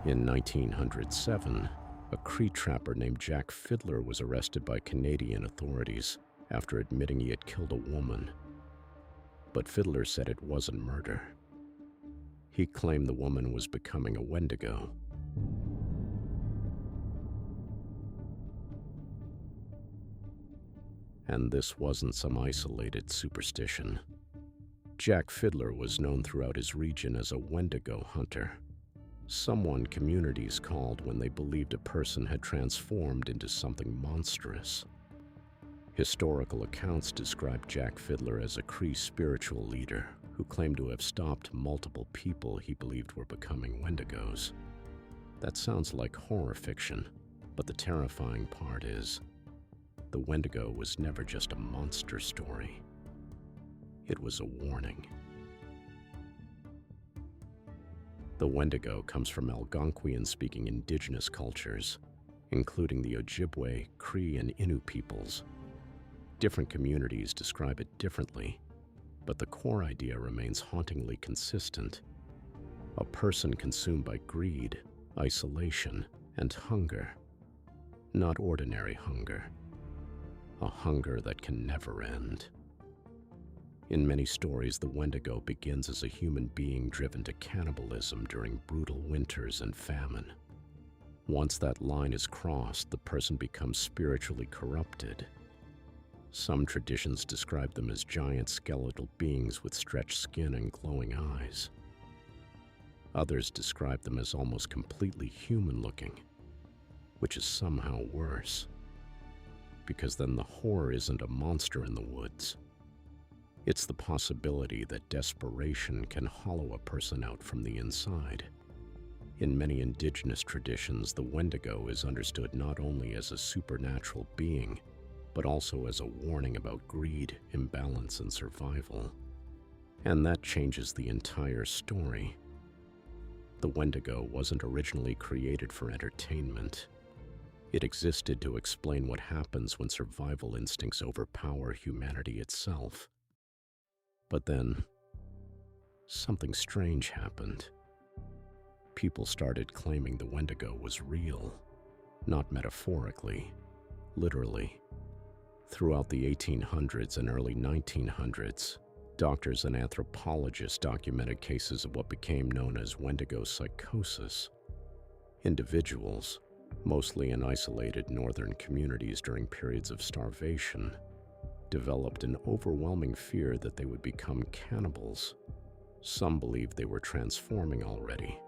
In 1907, a Cree trapper named Jack Fiddler was arrested by Canadian authorities after admitting he had killed a woman. But Fiddler said it wasn't murder. He claimed the woman was becoming a Wendigo. And this wasn't some isolated superstition. Jack Fiddler was known throughout his region as a Wendigo hunter, someone communities called when they believed a person had transformed into something monstrous. Historical accounts describe Jack Fiddler as a Cree spiritual leader who claimed to have stopped multiple people he believed were becoming Wendigos. That sounds like horror fiction, but the terrifying part is, the Wendigo was never just a monster story. It was a warning. The Wendigo comes from Algonquian-speaking indigenous cultures, including the Ojibwe, Cree, and Innu peoples. Different communities describe it differently, but the core idea remains hauntingly consistent. A person consumed by greed, isolation, and hunger. Not ordinary hunger. A hunger that can never end. In many stories, the Wendigo begins as a human being driven to cannibalism during brutal winters and famine. Once that line is crossed, the person becomes spiritually corrupted. Some traditions describe them as giant skeletal beings with stretched skin and glowing eyes. Others describe them as almost completely human-looking, which is somehow worse, because then the horror isn't a monster in the woods. It's the possibility that desperation can hollow a person out from the inside. In many indigenous traditions, the Wendigo is understood not only as a supernatural being, but also as a warning about greed, imbalance, and survival. And that changes the entire story. The Wendigo wasn't originally created for entertainment. It existed to explain what happens when survival instincts overpower humanity itself. But then, something strange happened. People started claiming the Wendigo was real, not metaphorically, literally. Throughout the 1800s and early 1900s, doctors and anthropologists documented cases of what became known as Wendigo psychosis. Individuals, mostly in isolated northern communities during periods of starvation, developed an overwhelming fear that they would become cannibals. Some believed they were transforming already.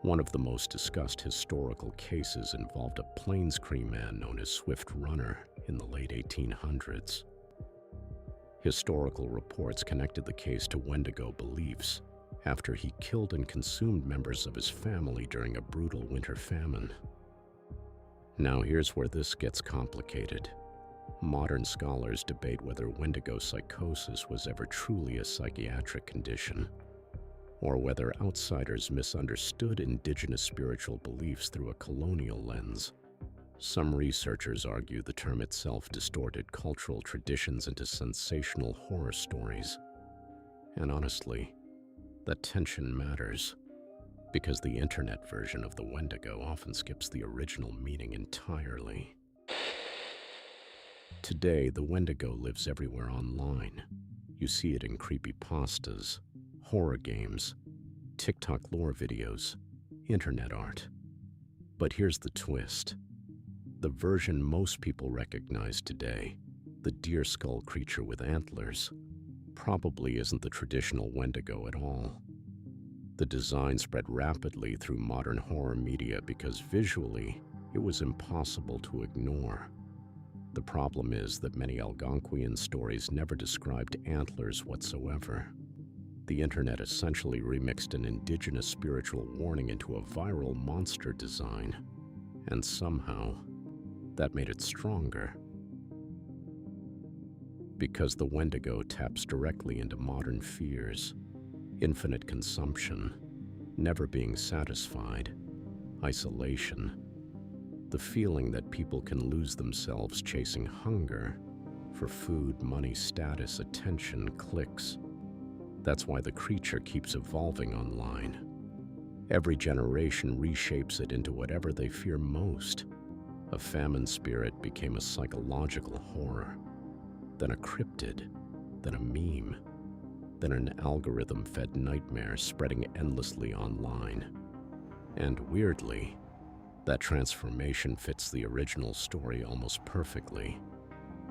One of the most discussed historical cases involved a Plains Cree man known as Swift Runner in the late 1800s. Historical reports connected the case to Wendigo beliefs after he killed and consumed members of his family during a brutal winter famine. Now here's where this gets complicated. Modern scholars debate whether Wendigo psychosis was ever truly a psychiatric condition, or whether outsiders misunderstood indigenous spiritual beliefs through a colonial lens. Some researchers argue the term itself distorted cultural traditions into sensational horror stories. And honestly, that tension matters, because the internet version of the Wendigo often skips the original meaning entirely. Today, the Wendigo lives everywhere online. You see it in creepypastas, horror games, TikTok lore videos, internet art. But here's the twist. The version most people recognize today, the deer skull creature with antlers, probably isn't the traditional Wendigo at all. The design spread rapidly through modern horror media because visually, it was impossible to ignore. The problem is that many Algonquian stories never described antlers whatsoever. The internet essentially remixed an indigenous spiritual warning into a viral monster design, and somehow, that made it stronger. Because the Wendigo taps directly into modern fears, infinite consumption, never being satisfied, isolation, the feeling that people can lose themselves chasing hunger for food, money, status, attention, clicks. That's why the creature keeps evolving online. Every generation reshapes it into whatever they fear most. A famine spirit became a psychological horror, then a cryptid, then a meme, then an algorithm-fed nightmare spreading endlessly online. And weirdly, that transformation fits the original story almost perfectly,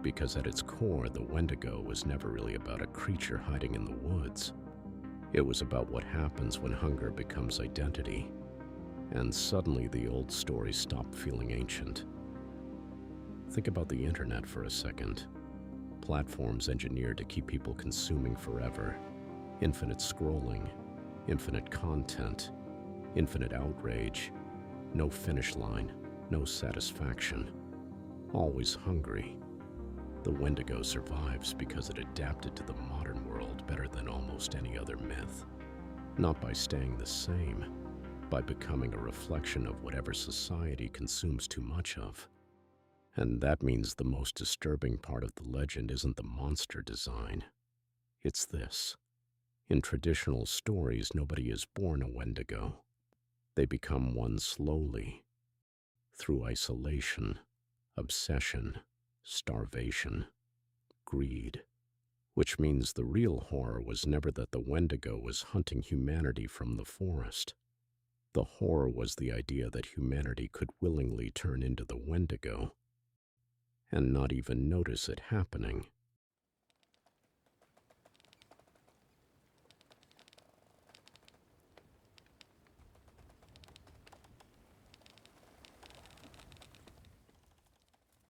because at its core, the Wendigo was never really about a creature hiding in the woods. It was about what happens when hunger becomes identity, and suddenly the old stories stop feeling ancient. Think about the internet for a second. Platforms engineered to keep people consuming forever. Infinite scrolling, infinite content, infinite outrage, no finish line, no satisfaction, always hungry. The Wendigo survives because it adapted to the modern world better than almost any other myth. Not by staying the same, by becoming a reflection of whatever society consumes too much of. And that means the most disturbing part of the legend isn't the monster design. It's this. In traditional stories, nobody is born a Wendigo. They become one slowly, through isolation, obsession, starvation, greed. Which means the real horror was never that the Wendigo was hunting humanity from the forest. The horror was the idea that humanity could willingly turn into the Wendigo and not even notice it happening.